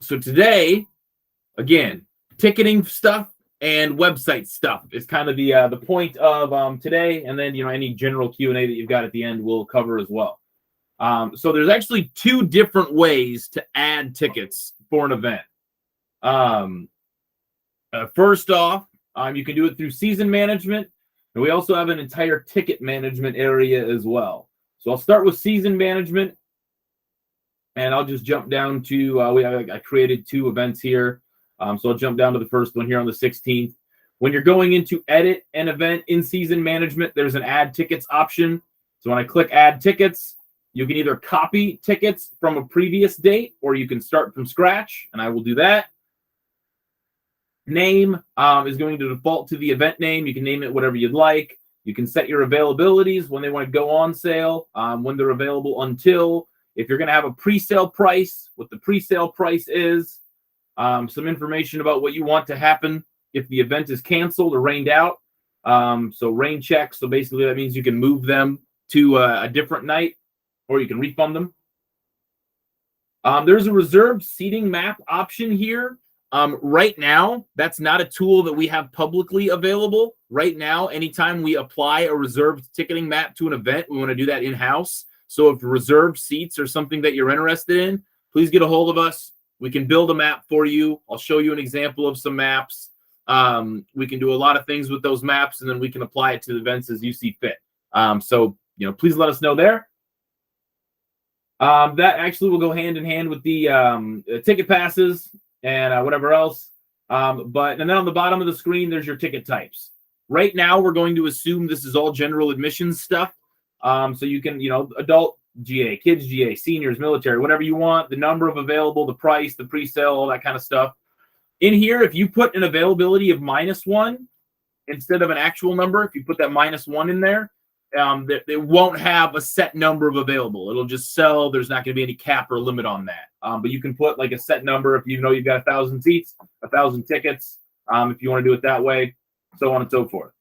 So today, again, ticketing stuff and website stuff is kind of the point of today, and then any general Q&A that you've got at the end we'll cover as well. So there's actually two different ways to add tickets for an event. First off, you can do it through season management, and we also have an entire ticket management area as well. So I'll start with season management, and I'll just jump down to I created two events here. So I'll jump down to the first one here on the 16th. When you're going into edit an event in season management, there's an add tickets option. So when I click add tickets, you can either copy tickets from a previous date or you can start from scratch, and I will do that. Name is going to default to the event name. You can name it whatever you'd like. You can set your availabilities when they want to go on sale, when they're available until. If you're going to have a pre-sale price, what the pre-sale price is, some information about what you want to happen if the event is canceled or rained out. So rain checks. So basically that means you can move them to a different night or you can refund them. There's a reserved seating map option here. Right now, that's not a tool that we have publicly available. Right now, anytime we apply a reserved ticketing map to an event, we want to do that in-house. So if reserved seats are something that you're interested in, please get a hold of us. We can build a map for you. I'll show you an example of some maps. We can do a lot of things with those maps, and then we can apply it to the events as you see fit. So please let us know there. That actually will go hand in hand with the ticket passes and whatever else. And then on the bottom of the screen, there's your ticket types. Right now, we're going to assume this is all general admissions stuff. So you can, adult GA, kids GA, seniors, military, whatever you want, the number of available, the price, the pre-sale, all that kind of stuff. In here, if you put an availability of -1 instead of an actual number, if you put that -1 in there, it won't have a set number of available. It'll just sell. There's not going to be any cap or limit on that. But you can put like a set number if you've got 1,000 seats, 1,000 tickets, if you want to do it that way, so on and so forth.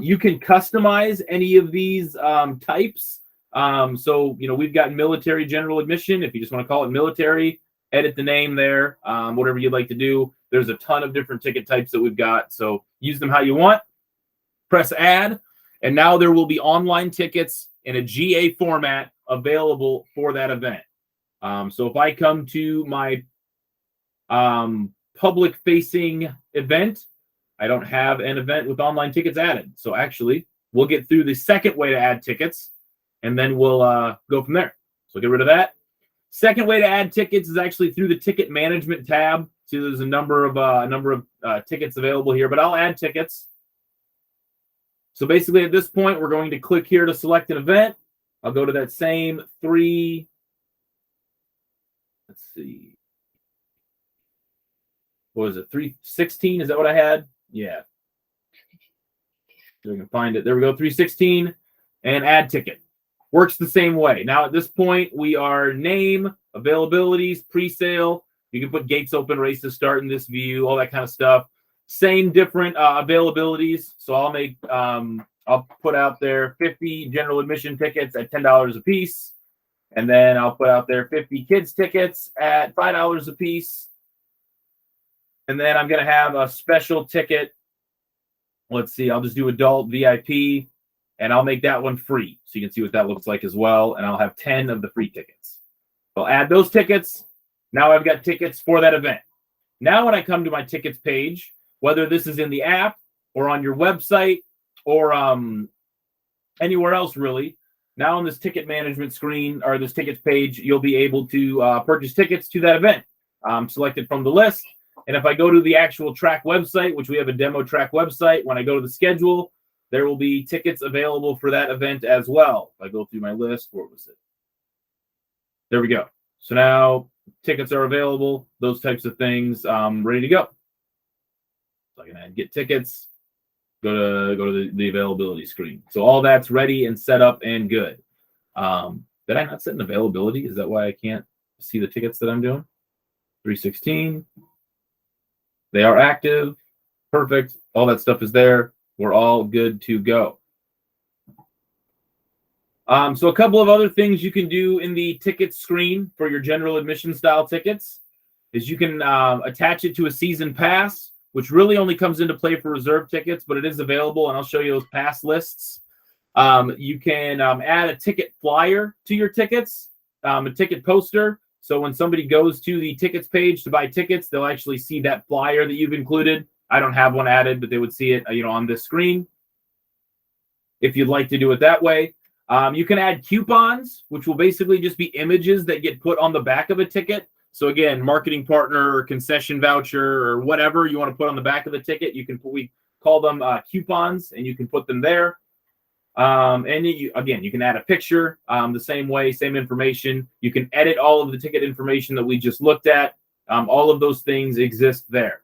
You can customize any of these types. So, we've got military general admission. If you just want to call it military, edit the name there, whatever you'd like to do. There's a ton of different ticket types that we've got. So use them how you want. Press add. And now there will be online tickets in a GA format available for that event. So if I come to my public-facing event, I don't have an event with online tickets added. So actually, we'll get through the second way to add tickets, and then we'll go from there. So get rid of that. Second way to add tickets is actually through the ticket management tab. See, there's a number of tickets available here, but I'll add tickets. So basically, at this point, we're going to click here to select an event. I'll go to that same three. Let's see. What was it? 316? Is that what I had? Yeah. So we can find it. There we go. 316 and add ticket. Works the same way. Now, at this point, we are name, availabilities, pre-sale. You can put gates open, race to start in this view, all that kind of stuff. Same different availabilities. So I'll put out there 50 general admission tickets at $10 a piece. And then I'll put out there 50 kids tickets at $5 a piece. And then I'm going to have a special ticket. Let's see. I'll just do adult VIP. And I'll make that one free. So you can see what that looks like as well. And I'll have 10 of the free tickets. I'll add those tickets. Now I've got tickets for that event. Now when I come to my tickets page, whether this is in the app or on your website or anywhere else really, now on this ticket management screen or this tickets page, you'll be able to purchase tickets to that event selected from the list. And if I go to the actual track website, which we have a demo track website, when I go to the schedule, there will be tickets available for that event as well. If I go through my list, where was it? There we go. So now tickets are available, those types of things, ready to go. So I can add get tickets, go to the availability screen. So all that's ready and set up and good. Did I not set an availability? Is that why I can't see the tickets that I'm doing? 316. They are active. Perfect. All that stuff is there. We're all good to go. So a couple of other things you can do in the ticket screen for your general admission style tickets. is you can attach it to a season pass, which really only comes into play for reserve tickets, but it is available, and I'll show you those pass lists. You can add a ticket flyer to your tickets, a ticket poster. So when somebody goes to the tickets page to buy tickets, they'll actually see that flyer that you've included. I don't have one added, but they would see it, on this screen. If you'd like to do it that way, you can add coupons, which will basically just be images that get put on the back of a ticket. So again, marketing partner or concession voucher or whatever you want to put on the back of the ticket, we call them coupons, and you can put them there. And you can add a picture the same way, same information. You can edit all of the ticket information that we just looked at. All of those things exist there.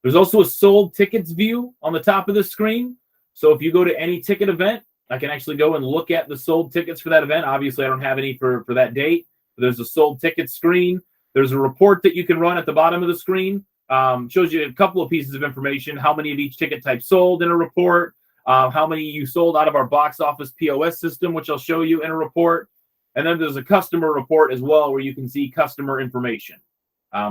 There's also a sold tickets view on the top of the screen. So if you go to any ticket event, I can actually go and look at the sold tickets for that event. Obviously, I don't have any for that date. There's a sold ticket screen. There's a report that you can run at the bottom of the screen. Shows you a couple of pieces of information, how many of each ticket type sold in a report, how many you sold out of our box office POS system, which I'll show you in a report. And then there's a customer report as well, where you can see customer information.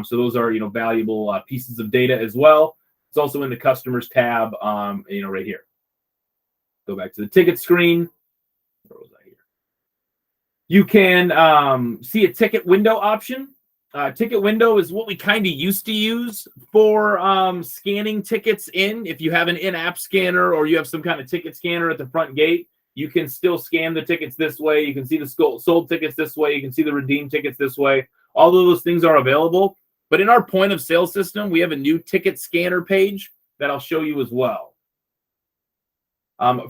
So those are, valuable pieces of data as well. It's also in the customers tab, right here. Go back to the ticket screen. Where was I here? You can see a ticket window option. Ticket window is what we kind of used to use for scanning tickets in. If you have an in-app scanner or you have some kind of ticket scanner at the front gate, you can still scan the tickets this way. You can see the sold tickets this way. You can see the redeemed tickets this way. All of those things are available. But in our point of sale system, we have a new ticket scanner page that I'll show you as well.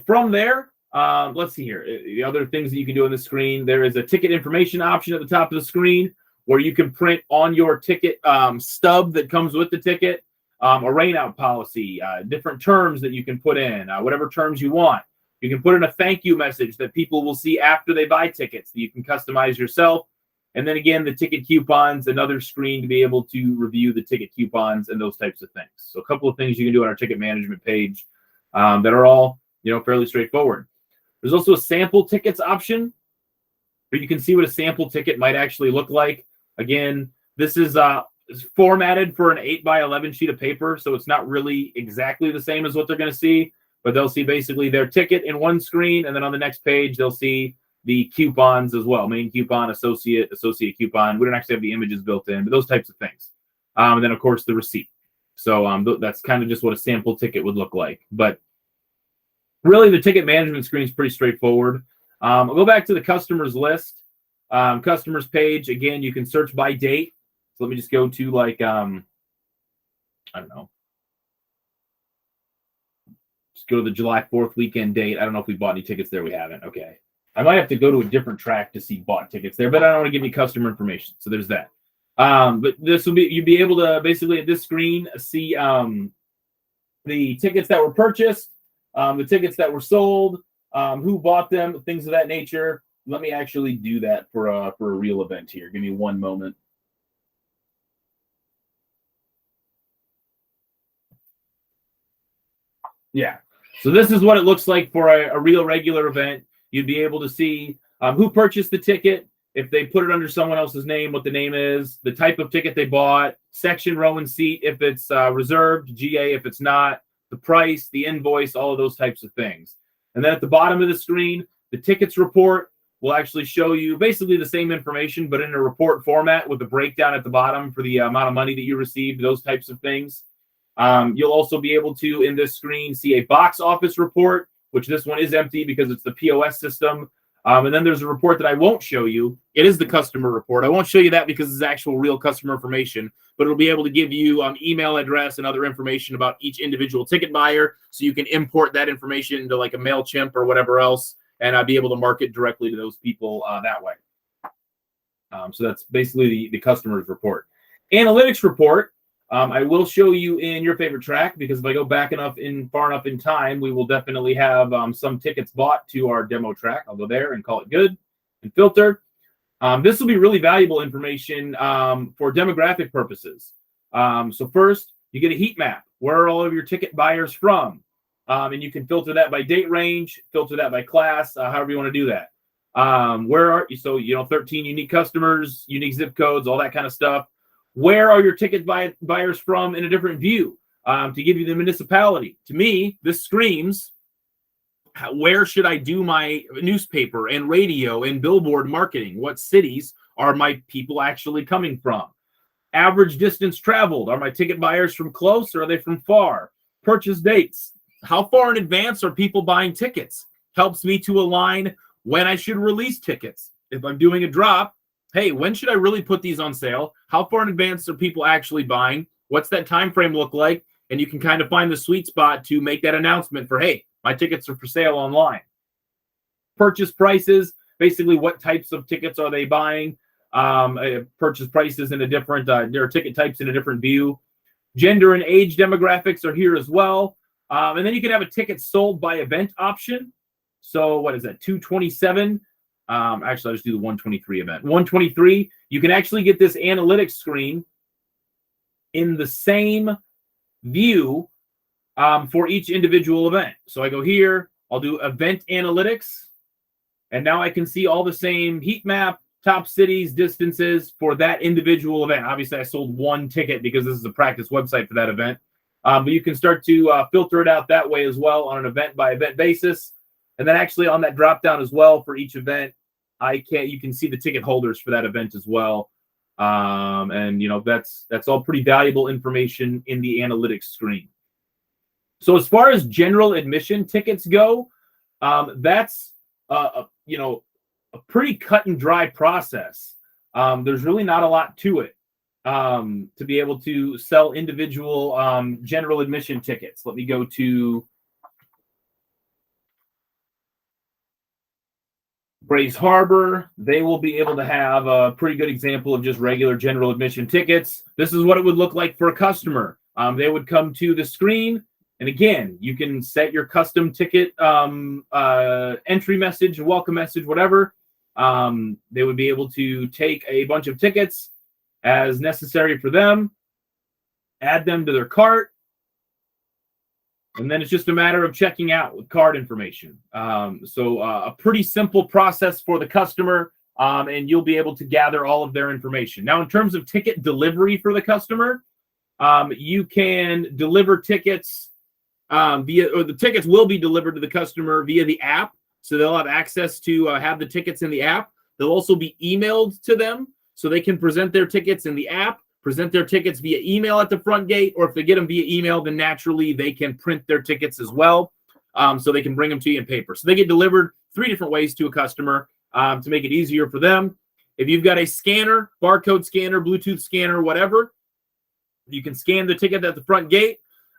From there, let's see here. The other things that you can do on the screen, there is a ticket information option at the top of the screen where you can print on your ticket stub that comes with the ticket, a rain-out policy, different terms that you can put in, whatever terms you want. You can put in a thank you message that people will see after they buy tickets that you can customize yourself. And then again, the ticket coupons, another screen to be able to review the ticket coupons and those types of things. So a couple of things you can do on our ticket management page that are all, fairly straightforward. There's also a sample tickets option where you can see what a sample ticket might actually look like. Again, this is formatted for an 8x11 sheet of paper, so it's not really exactly the same as what they're going to see, but they'll see basically their ticket in one screen, and then on the next page, they'll see the coupons as well, main coupon, associate coupon. We don't actually have the images built in, but those types of things. And then, of course, the receipt. So that's kind of just what a sample ticket would look like. But really, the ticket management screen is pretty straightforward. I'll go back to the customers list. Customers page, again, you can search by date. So let me just go to I don't know. Just go to the July 4th weekend date. I don't know if we bought any tickets there. We haven't. Okay. I might have to go to a different track to see bought tickets there, but I don't want to give you customer information. So there's that. But this will be, you'll be able to basically at this screen see the tickets that were purchased, the tickets that were sold, who bought them, things of that nature. Let me actually do that for a real event here. Give me one moment. Yeah. So this is what it looks like for a real regular event. You'd be able to see who purchased the ticket, if they put it under someone else's name, what the name is, the type of ticket they bought, section, row, and seat if it's reserved, GA if it's not, the price, the invoice, all of those types of things. And then at the bottom of the screen, the tickets report will actually show you basically the same information, but in a report format with a breakdown at the bottom for the amount of money that you received, those types of things. You'll also be able to, in this screen, see a box office report, which this one is empty because it's the POS system. And then there's a report that I won't show you. It is the customer report. I won't show you that because it's actual real customer information, but it'll be able to give you email address and other information about each individual ticket buyer, so you can import that information into like a MailChimp or whatever else, and be able to market directly to those people that way. So that's basically the customer's report. Analytics report. I will show you in your favorite track, because if I go back far enough in time, we will definitely have some tickets bought to our demo track. I'll go there and call it good and filter. This will be really valuable information for demographic purposes. So first, you get a heat map. Where are all of your ticket buyers from? And you can filter that by date range, filter that by class, however you want to do that. Where are you? So, 13 unique customers, unique zip codes, all that kind of stuff. Where are your ticket buyers from in a different view? To give you the municipality. To me, this screams, where should I do my newspaper and radio and billboard marketing? What cities are my people actually coming from? Average distance traveled. Are my ticket buyers from close or are they from far? Purchase dates. How far in advance are people buying tickets? Helps me to align when I should release tickets. If I'm doing a drop, hey, when should I really put these on sale? How far in advance are people actually buying? What's that time frame look like? And you can kind of find the sweet spot to make that announcement for, hey, my tickets are for sale online. Purchase prices, basically what types of tickets are they buying? Purchase prices in a different, there are ticket types in a different view. Gender and age demographics are here as well. And then you can have a ticket sold by event option. So what is that, 227? Actually, I'll just do the 123 event. 123, you can actually get this analytics screen in the same view for each individual event. So I go here, I'll do event analytics, and now I can see all the same heat map, top cities, distances for that individual event. Obviously, I sold one ticket because this is a practice website for that event. But you can start to filter it out that way as well on an event-by-event basis. And then actually on that drop-down as well for each event, you can see the ticket holders for that event as well. And you know, that's all pretty valuable information in the analytics screen. So as far as general admission tickets go, that's you know, a pretty cut and dry process. There's really not a lot to it to be able to sell individual general admission tickets. Let me go to Grays Harbor. They will be able to have a pretty good example of just regular general admission tickets. This is what it would look like for a customer. They would come to the screen, and again, you can set your custom ticket entry message, welcome message, whatever. They would be able to take a bunch of tickets as necessary for them, add them to their cart, and then it's just a matter of checking out with card information. So a pretty simple process for the customer, and you'll be able to gather all of their information. Now, in terms of ticket delivery for the customer, you can deliver tickets or the tickets will be delivered to the customer via the app. So they'll have access to have the tickets in the app. They'll also be emailed to them so they can present their tickets in the app, present their tickets via email at the front gate, or if they get them via email, then naturally they can print their tickets as well, so they can bring them to you in paper. So they get delivered 3 different ways to a customer to make it easier for them. If you've got a scanner, barcode scanner, Bluetooth scanner, whatever, you can scan the ticket at the front gate.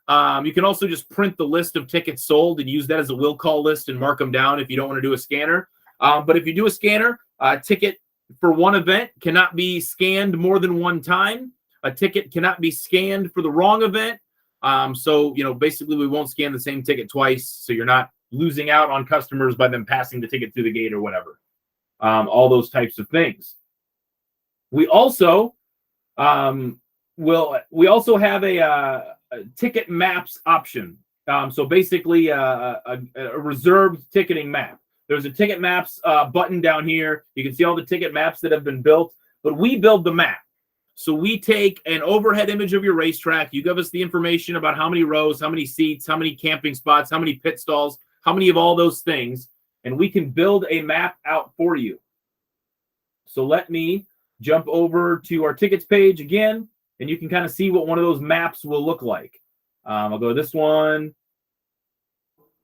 You can also just print the list of tickets sold and use that as a will call list and mark them down if you don't want to do a scanner. But if you do a scanner, a ticket for one event cannot be scanned more than one time. A ticket cannot be scanned for the wrong event. So, you know, basically we won't scan the same ticket twice. So you're not losing out on customers by them passing the ticket through the gate or whatever. All those types of things. We also have a ticket maps option. So basically a reserved ticketing map. There's a ticket maps button down here. You can see all the ticket maps that have been built, but we build the map. So we take an overhead image of your racetrack. You give us the information about how many rows, how many seats, how many camping spots, how many pit stalls, how many of all those things, and we can build a map out for you. So let me jump over to our tickets page again, and you can kind of see what one of those maps will look like. I'll go to this one,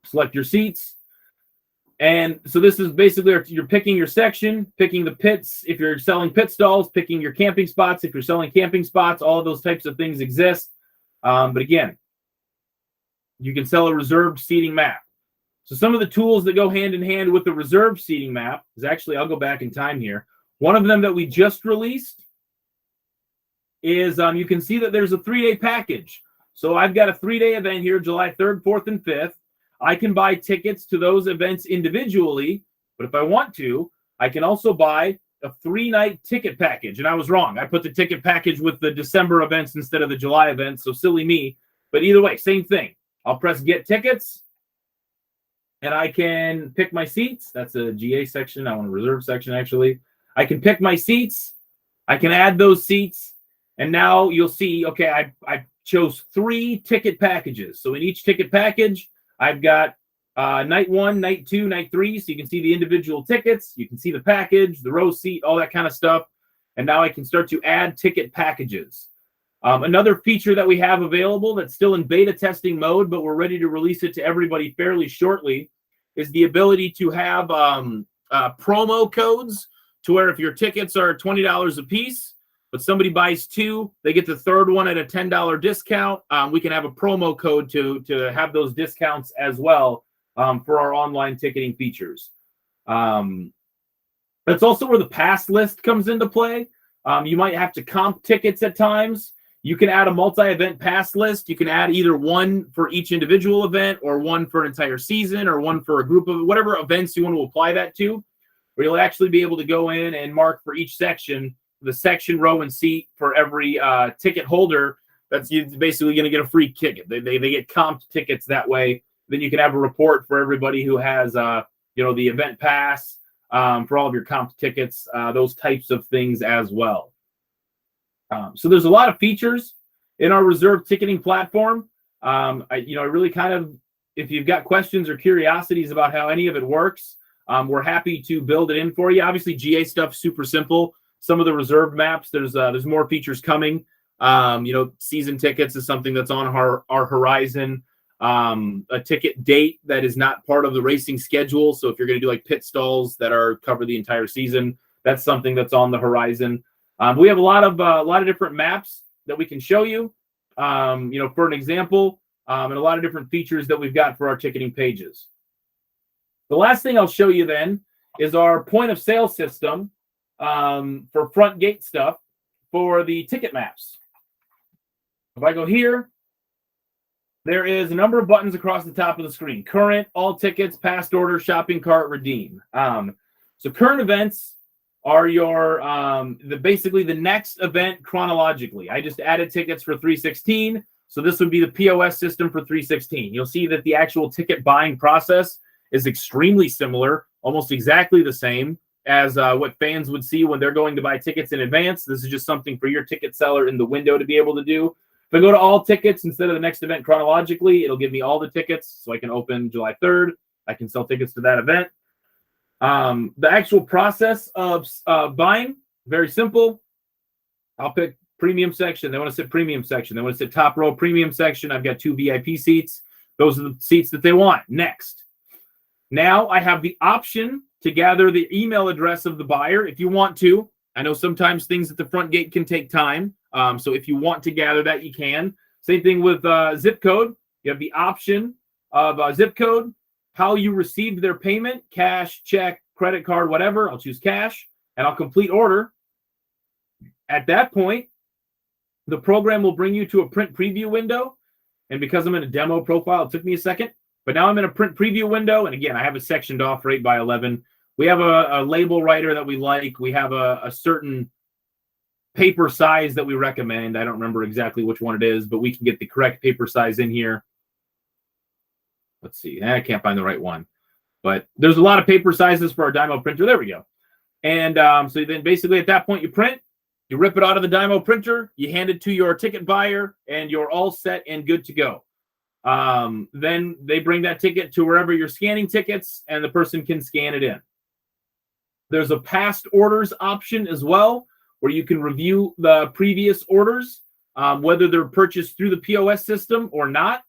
select your seats. And so this is basically, you're picking your section, picking the pits. If you're selling pit stalls, picking your camping spots. If you're selling camping spots, all of those types of things exist. But again, you can sell a reserved seating map. So some of the tools that go hand in hand with the reserved seating map is actually, I'll go back in time here. One of them that we just released is you can see that there's a 3-day package. So I've got a 3-day event here, July 3rd, 4th, and 5th. I can buy tickets to those events individually, but if I want to, I can also buy a 3-night ticket package. And I was wrong. I put the ticket package with the December events instead of the July events, so silly me. But either way, same thing. I'll press Get Tickets, and I can pick my seats. That's a GA section. I want a reserve section, actually. I can pick my seats. I can add those seats. And now you'll see, okay, I chose 3 ticket packages. So in each ticket package, I've got night 1, night 2, night 3. So you can see the individual tickets. You can see the package, the row seat, all that kind of stuff. And now I can start to add ticket packages. Another feature that we have available that's still in beta testing mode, but we're ready to release it to everybody fairly shortly, is the ability to have promo codes to where if your tickets are $20 a piece, but somebody buys 2, they get the third one at a $10 discount. We can have a promo code to have those discounts as well for our online ticketing features. That's also where the pass list comes into play. You might have to comp tickets at times. You can add a multi-event pass list. You can add either one for each individual event or one for an entire season or one for a group of whatever events you want to apply that to, where you'll actually be able to go in and mark for each section, the section, row, and seat for every ticket holder. That's basically going to get a free ticket. They get comped tickets that way. Then you can have a report for everybody who has, the event pass for all of your comped tickets, those types of things as well. So there's a lot of features in our reserve ticketing platform. I really kind of, if you've got questions or curiosities about how any of it works, we're happy to build it in for you. Obviously, GA stuff super simple. Some of the reserve maps, there's more features coming. Season tickets is something that's on our horizon. A ticket date that is not part of the racing schedule. So if you're going to do like pit stalls that cover the entire season, that's something that's on the horizon. We have a lot of different maps that we can show you, for an example, and a lot of different features that we've got for our ticketing pages. The last thing I'll show you then is our point of sale system for front gate stuff for the ticket maps. If I go here, there is a number of buttons across the top of the screen: current, all tickets, past order, shopping cart, redeem. So current events are your basically the next event chronologically. I just added tickets for 316, so this would be the POS system for 316. You'll see that the actual ticket buying process is extremely similar, almost exactly the same as what fans would see when they're going to buy tickets in advance. This is just something for your ticket seller in the window to be able to do. If I go to all tickets instead of the next event chronologically, it'll give me all the tickets, so I can open July 3rd. I can sell tickets to that event. The actual process of buying, very simple. I'll pick premium section. They want to sit premium section. They want to sit top row premium section. I've got 2 VIP seats. Those are the seats that they want. Next. Now I have the option to gather the email address of the buyer if you want to. I know sometimes things at the front gate can take time. So if you want to gather that, you can. Same thing with zip code. You have the option of zip code, how you received their payment, cash, check, credit card, whatever. I'll choose cash, and I'll complete order. At that point, the program will bring you to a print preview window. And because I'm in a demo profile, it took me a second. But now I'm in a print preview window. And again, I have it sectioned off right by 11. We have a label writer that we like. We have a certain paper size that we recommend. I don't remember exactly which one it is, but we can get the correct paper size in here. Let's see. I can't find the right one. But there's a lot of paper sizes for our Dymo printer. There we go. And so then basically at that point you print, you rip it out of the Dymo printer, you hand it to your ticket buyer, and you're all set and good to go. Then they bring that ticket to wherever you're scanning tickets, and the person can scan it in. There's a past orders option as well, where you can review the previous orders, whether they're purchased through the POS system or not.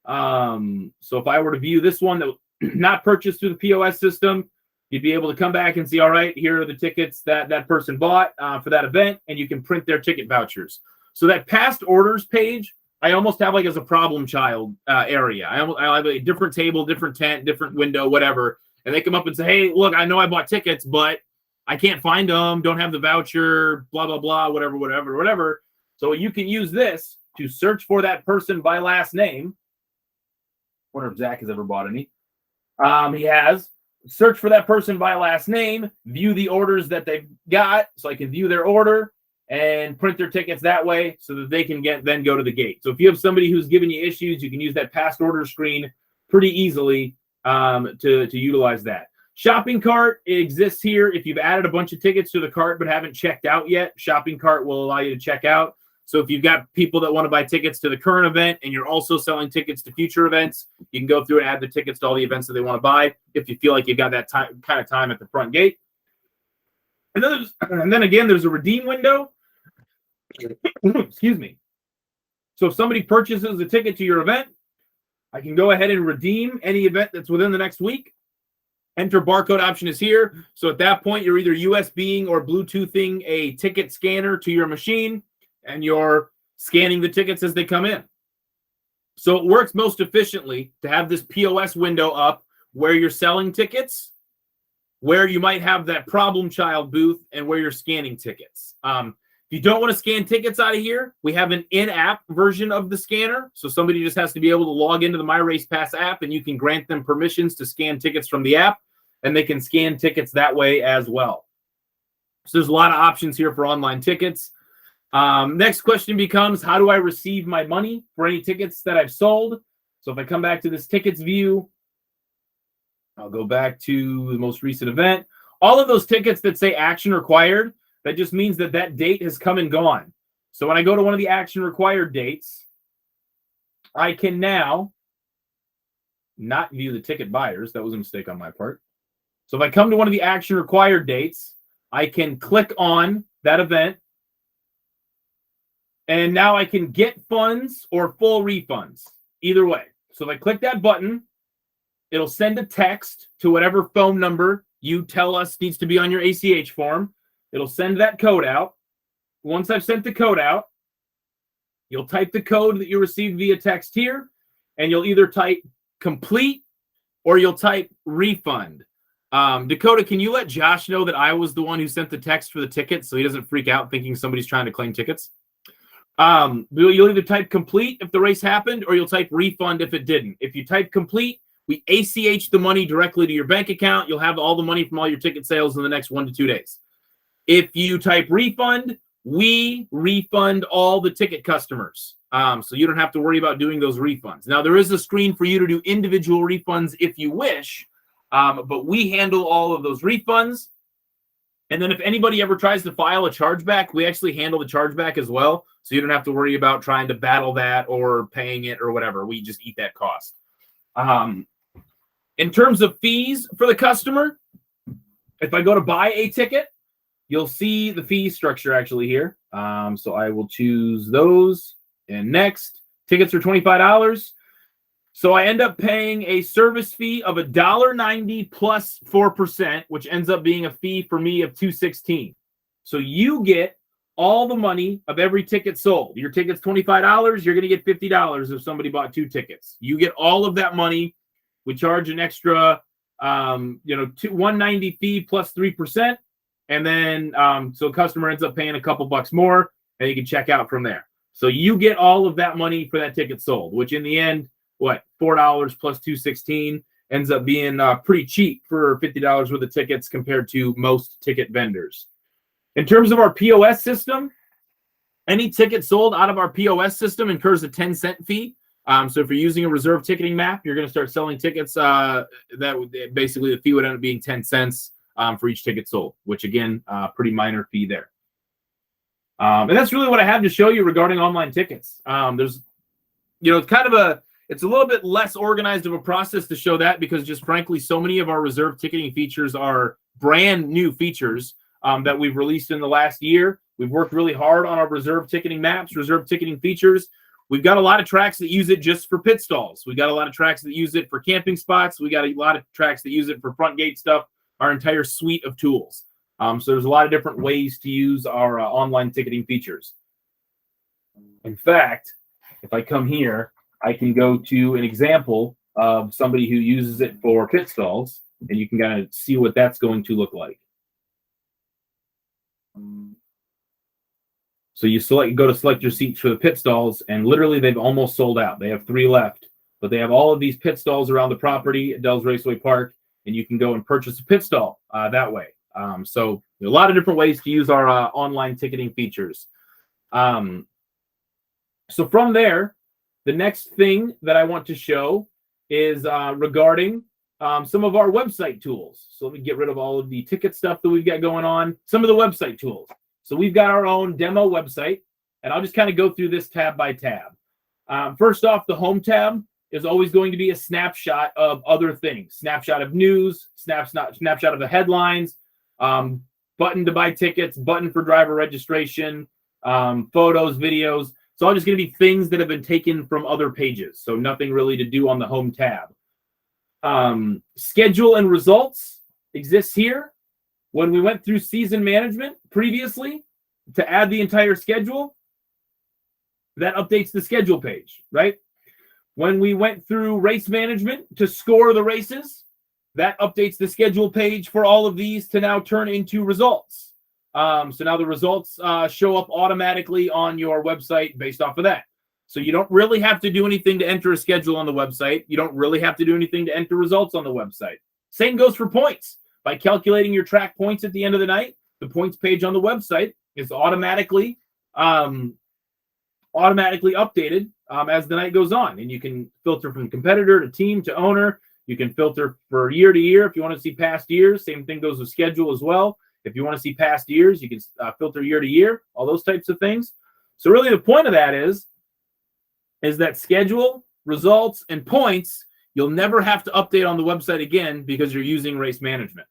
So if I were to view this one that not purchased through the POS system, you'd be able to come back and see, all right, here are the tickets that that person bought for that event, and you can print their ticket vouchers. So that past orders page, I almost have like as a problem child area. I have a different table, different tent, different window, whatever. And they come up and say, hey, look, I know I bought tickets, but I can't find them, don't have the voucher, blah, blah, blah, whatever. So you can use this to search for that person by last name. I wonder if Zach has ever bought any. He has. Search for that person by last name, view the orders that they've got, so I can view their order and print their tickets that way so that they can then go to the gate. So if you have somebody who's giving you issues, you can use that past order screen pretty easily to utilize that. Shopping cart exists here. If you've added a bunch of tickets to the cart but haven't checked out yet, shopping cart will allow you to check out. So if you've got people that want to buy tickets to the current event and you're also selling tickets to future events, you can go through and add the tickets to all the events that they want to buy if you feel like you've got that kind of time at the front gate. And then again, there's a redeem window. Excuse me. So if somebody purchases a ticket to your event, I can go ahead and redeem any event that's within the next week. Enter barcode option is here. So at that point, you're either USBing or Bluetoothing a ticket scanner to your machine, and you're scanning the tickets as they come in. So it works most efficiently to have this POS window up where you're selling tickets, where you might have that problem child booth, and where you're scanning tickets. If you don't want to scan tickets out of here, we have an in-app version of the scanner. So somebody just has to be able to log into the My Race Pass app, and you can grant them permissions to scan tickets from the app, and they can scan tickets that way as well. So there's a lot of options here for online tickets. Next question becomes, how do I receive my money for any tickets that I've sold? So if I come back to this tickets view, I'll go back to the most recent event. All of those tickets that say action required, that just means that that date has come and gone. So when I go to one of the action required dates, I can now not view the ticket buyers. That was a mistake on my part. So if I come to one of the action required dates, I can click on that event. And now I can get funds or full refunds, either way. So if I click that button, it'll send a text to whatever phone number you tell us needs to be on your ACH form. It'll send that code out. Once I've sent the code out, you'll type the code that you received via text here, and you'll either type complete or you'll type refund. Dakota, can you let Josh know that I was the one who sent the text for the ticket so he doesn't freak out thinking somebody's trying to claim tickets? You'll either type complete if the race happened, or you'll type refund if it didn't. If you type complete, we ACH the money directly to your bank account. You'll have all the money from all your ticket sales in the next 1 to 2 days. If you type refund, we refund all the ticket customers. So you don't have to worry about doing those refunds. Now, there is a screen for you to do individual refunds if you wish, but we handle all of those refunds. And then if anybody ever tries to file a chargeback, we actually handle the chargeback as well. So you don't have to worry about trying to battle that or paying it or whatever. We just eat that cost. In terms of fees for the customer, if I go to buy a ticket, you'll see the fee structure actually here. So I will choose those. And next, tickets are $25. So I end up paying a service fee of $1.90 plus 4%, which ends up being a fee for me of $2.16. So you get all the money of every ticket sold. Your ticket's $25. You're going to get $50 if somebody bought 2 tickets. You get all of that money. We charge an extra, $190 fee plus 3%. And then, so a customer ends up paying a couple bucks more, and you can check out from there. So you get all of that money for that ticket sold, which in the end, $4 plus $2.16 ends up being pretty cheap for $50 worth of tickets compared to most ticket vendors. In terms of our POS system, any ticket sold out of our POS system incurs a 10-cent fee. So if you're using a reserve ticketing map, you're going to start selling tickets. That basically the fee would end up being 10 cents for each ticket sold, which again, pretty minor fee there. And that's really what I have to show you regarding online tickets. There's, it's a little bit less organized of a process to show that because just frankly, so many of our reserve ticketing features are brand new features that we've released in the last year. We've worked really hard on our reserve ticketing maps, reserve ticketing features. We've got a lot of tracks that use it just for pit stalls. We got a lot of tracks that use it for camping spots. We got a lot of tracks that use it for front gate stuff, our entire suite of tools. So there's a lot of different ways to use our online ticketing features. In fact, if I come here, I can go to an example of somebody who uses it for pit stalls, and you can kind of see what that's going to look like. So you go to select your seats for the pit stalls, and literally they've almost sold out. They have 3 left, but they have all of these pit stalls around the property at Dells Raceway Park, and you can go and purchase a pit stall that way. So a lot of different ways to use our online ticketing features. So from there, the next thing that I want to show is regarding some of our website tools. So let me get rid of all of the ticket stuff that we've got going on. Some of the website tools. So we've got our own demo website and I'll just kind of go through this tab by tab. First off, the home tab is always going to be a snapshot of other things. Snapshot of news, snapshot of the headlines, button to buy tickets, button for driver registration, photos, videos. It's all just going to be things that have been taken from other pages. So nothing really to do on the home tab. Schedule and results exists here. When we went through season management previously to add the entire schedule, that updates the schedule page, right? When we went through race management to score the races, that updates the schedule page for all of these to now turn into results. So now the results show up automatically on your website based off of that. So you don't really have to do anything to enter a schedule on the website. You don't really have to do anything to enter results on the website. Same goes for points. By calculating your track points at the end of the night, the points page on the website is automatically updated as the night goes on. And you can filter from competitor to team to owner. You can filter for year to year if you want to see past years. Same thing goes with schedule as well. If you want to see past years, you can filter year to year, all those types of things. So really the point of that is that schedule, results, and points, you'll never have to update on the website again because you're using race management.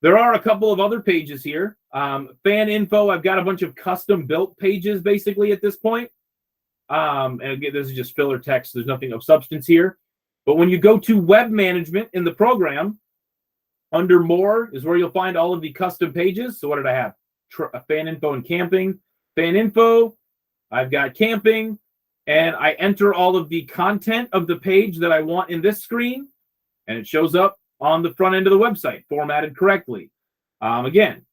There are a couple of other pages here. Fan info, I've got a bunch of custom built pages basically at this point. And again, this is just filler text. There's nothing of substance here. But when you go to web management in the program, under more is where you'll find all of the custom pages. So what did I have? Fan info and camping. Fan info, I've got camping, and I enter all of the content of the page that I want in this screen, and it shows up on the front end of the website, formatted correctly. Again,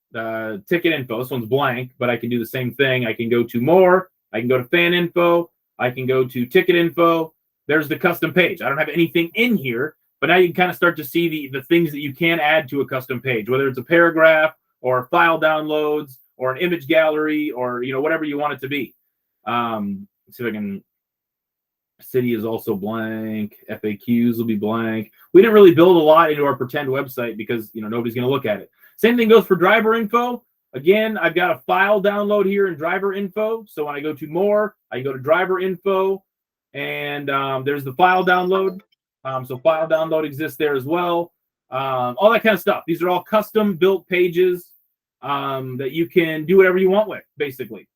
ticket info, this one's blank, but I can do the same thing. I can go to more, I can go to fan info, I can go to ticket info. There's the custom page. I don't have anything in here, but now you can kind of start to see the things that you can add to a custom page, whether it's a paragraph or file downloads or an image gallery or whatever you want it to be. Let's see if I can. City is also blank. FAQs will be blank. We didn't really build a lot into our pretend website because nobody's going to look at it. Same thing goes for driver info. Again, I've got a file download here in driver info. So when I go to more, I can go to driver info, and there's the file download. So file download exists there as well. All that kind of stuff. These are all custom built pages that you can do whatever you want with, basically.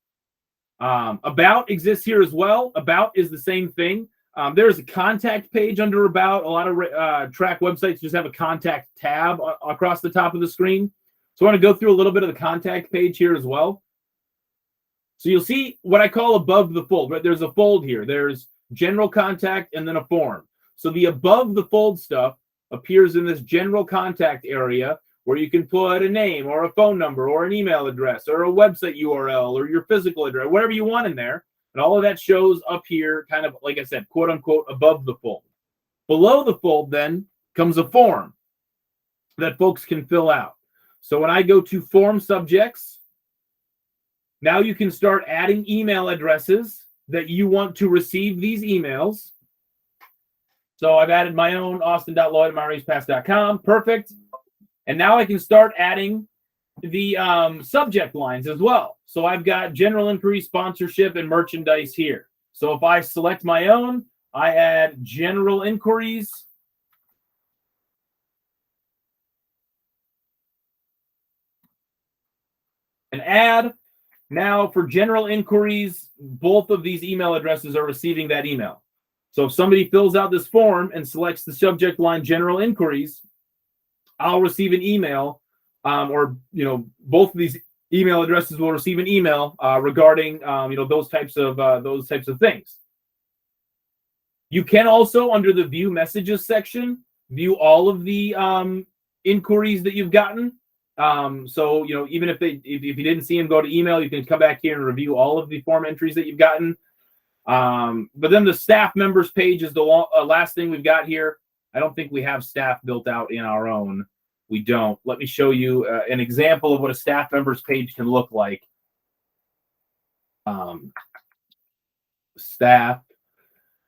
About exists here as well. About is the same thing. There's a contact page under About. A lot of track websites just have a contact tab across the top of the screen. So I want to go through a little bit of the contact page here as well. So you'll see what I call above the fold, right? There's a fold here. There's general contact and then a form. So the above the fold stuff appears in this general contact area where you can put a name or a phone number or an email address or a website URL or your physical address, whatever you want in there. And all of that shows up here, kind of, like I said, quote unquote, above the fold. Below the fold then comes a form that folks can fill out. So when I go to form subjects, now you can start adding email addresses that you want to receive these emails. So I've added my own, austin.lloyd@myracepass.com. Perfect. And now I can start adding the subject lines as well. So I've got general inquiry, sponsorship, and merchandise here. So if I select my own, I add general inquiries. And add. Now for general inquiries, both of these email addresses are receiving that email. So if somebody fills out this form and selects the subject line general inquiries, I'll receive an email, or both of these email addresses will receive an email regarding those types of things. You can also, under the view messages section, view all of the inquiries that you've gotten. So even if you didn't see them go to email, you can come back here and review all of the form entries that you've gotten. But then the staff members page is the last thing we've got here. I don't think we have staff built out in our own. We don't. Let me show you an example of what a staff members page can look like. Staff.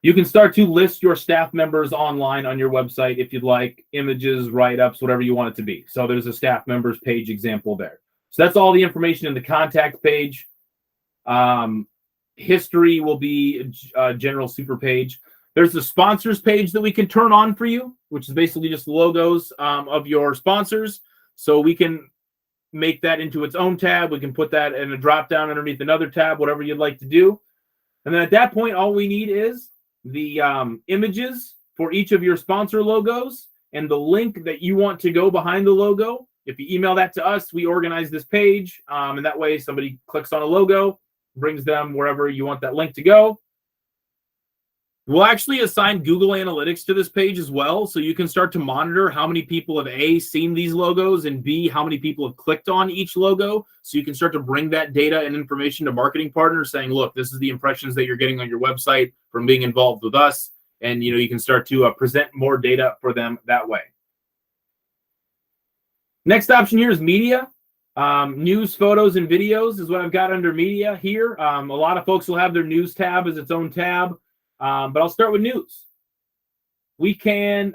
You can start to list your staff members online on your website if you'd like, images, write-ups, whatever you want it to be. So there's a staff members page example there. So that's all the information in the contact page. History will be a general super page. There's the sponsors page that we can turn on for you, which is basically just logos of your sponsors. So we can make that into its own tab. We can put that in a drop down underneath another tab, whatever you'd like to do. And then at that point, all we need is the images for each of your sponsor logos and the link that you want to go behind the logo. If you email that to us, we organize this page. And that way somebody clicks on a logo, brings them wherever you want that link to go. We'll actually assign Google Analytics to this page as well, so you can start to monitor how many people have A, seen these logos, and B, how many people have clicked on each logo. So you can start to bring that data and information to marketing partners saying, look, this is the impressions that you're getting on your website from being involved with us. And you can start to present more data for them that way. Next option here is media. News, photos, and videos is what I've got under media here. A lot of folks will have their news tab as its own tab. But I'll start with news. We can,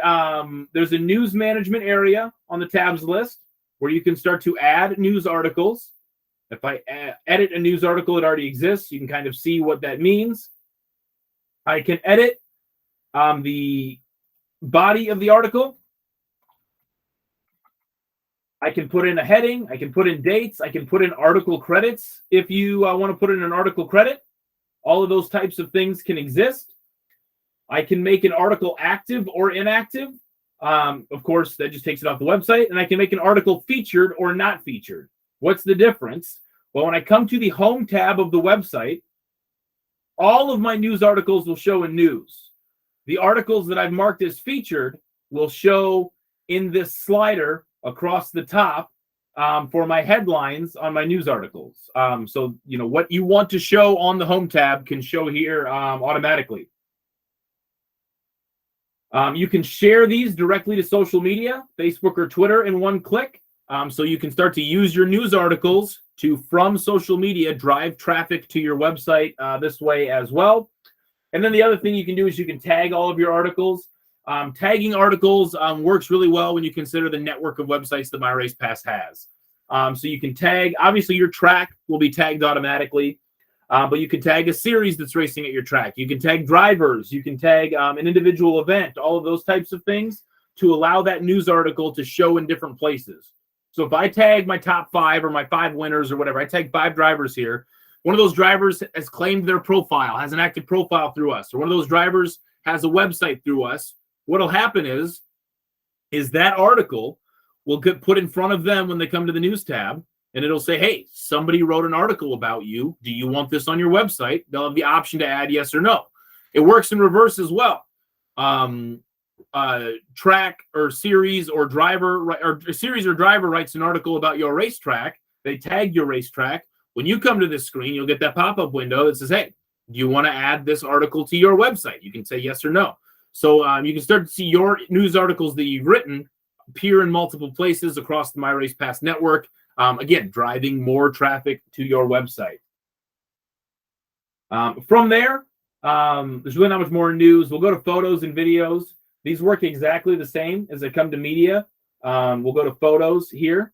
there's a news management area on the tabs list where you can start to add news articles. If I edit a news article, it already exists. You can kind of see what that means. I can edit the body of the article. I can put in a heading. I can put in dates. I can put in article credits if you want to put in an article credit. All of those types of things can exist. I can make an article active or inactive. Of course, that just takes it off the website. And I can make an article featured or not featured. What's the difference? Well, when I come to the home tab of the website, all of my news articles will show in news. The articles that I've marked as featured will show in this slider across the top for my headlines on my news articles. So, what you want to show on the home tab can show here automatically. You can share these directly to social media, Facebook or Twitter in one click. So you can start to use your news articles from social media, drive traffic to your website this way as well. And then the other thing you can do is you can tag all of your articles. Tagging articles works really well when you consider the network of websites that MyRacePass has. So you can tag, obviously your track will be tagged automatically, but you can tag a series that's racing at your track. You can tag drivers, you can tag an individual event, all of those types of things to allow that news article to show in different places. So if I tag my top 5 or my 5 winners or whatever, I tag 5 drivers here. One of those drivers has claimed their profile, has an active profile through us, or one of those drivers has a website through us. What'll happen is that article will get put in front of them when they come to the news tab, and it'll say, hey, somebody wrote an article about you. Do you want this on your website? They'll have the option to add yes or no. It works in reverse as well. Track or series or driver writes an article about your racetrack. They tag your racetrack. When you come to this screen, you'll get that pop-up window that says, hey, do you want to add this article to your website? You can say yes or no. So you can start to see your news articles that you've written appear in multiple places across the MyRacePass network. Again, driving more traffic to your website. From there, there's really not much more news. We'll go to photos and videos. These work exactly the same as they come to media. We'll go to photos here.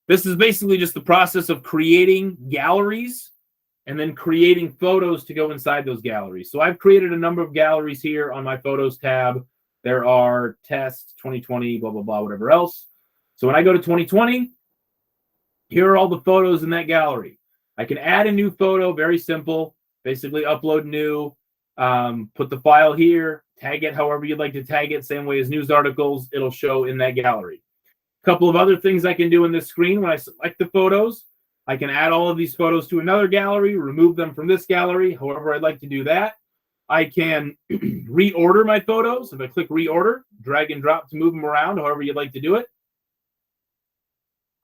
This is basically just the process of creating galleries and then creating photos to go inside those galleries. So I've created a number of galleries here on my photos tab. There are test 2020, blah, blah, blah, whatever else. So when I go to 2020, here are all the photos in that gallery. I can add a new photo, very simple, basically upload new, put the file here, tag it however you'd like to tag it, same way as news articles, it'll show in that gallery. A couple of other things I can do in this screen when I select the photos, I can add all of these photos to another gallery, remove them from this gallery, however I'd like to do that. I can reorder my photos. If I click reorder, drag and drop to move them around, however you'd like to do it.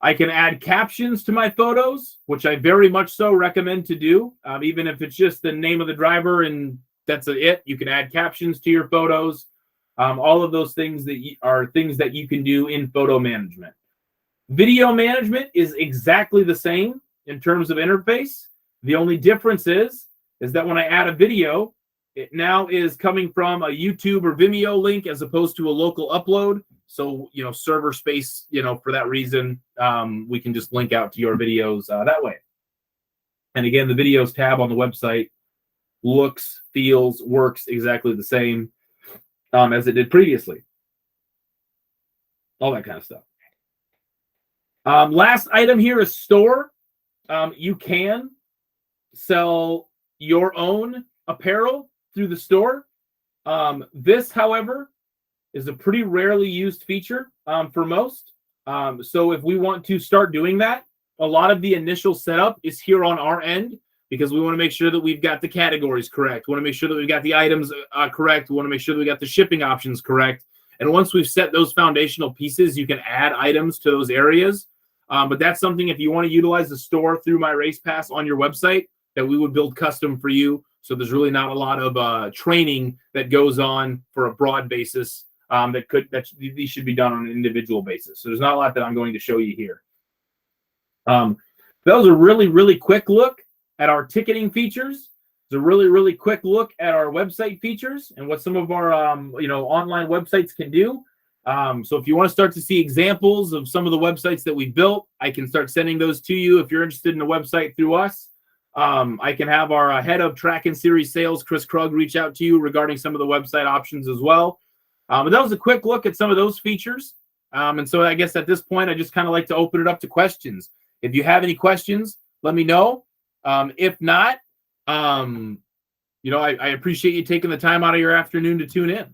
I can add captions to my photos, which I very much so recommend to do. Even if it's just the name of the driver and that's it, you can add captions to your photos. All of those things are things that you can do in photo management. Video management is exactly the same in terms of interface. The only difference is that when I add a video, it now is coming from a YouTube or Vimeo link as opposed to a local upload. So, server space, for that reason, we can just link out to your videos that way. And again, the videos tab on the website looks, feels, works exactly the same as it did previously. All that kind of stuff. Last item here is store. You can sell your own apparel through the store. This, however, is a pretty rarely used feature for most. So if we want to start doing that, a lot of the initial setup is here on our end, because we want to make sure that we've got the categories correct. We want to make sure that we've got the items correct. We want to make sure that we got the shipping options correct. And once we've set those foundational pieces, you can add items to those areas. But that's something, if you want to utilize the store through My Race Pass on your website, that we would build custom for you. So there's really not a lot of training that goes on for a broad basis. These should be done on an individual basis. So there's not a lot that I'm going to show you here. That was a really, really quick look at our ticketing features. It's a really, really quick look at our website features and what some of our online websites can do. So if you want to start to see examples of some of the websites that we've built, I can start sending those to you. If you're interested in a website through us, I can have our head of track and series sales, Chris Krug, reach out to you regarding some of the website options as well. But that was a quick look at some of those features. And so I guess at this point, I just kind of like to open it up to questions. If you have any questions, let me know. If not, I appreciate you taking the time out of your afternoon to tune in.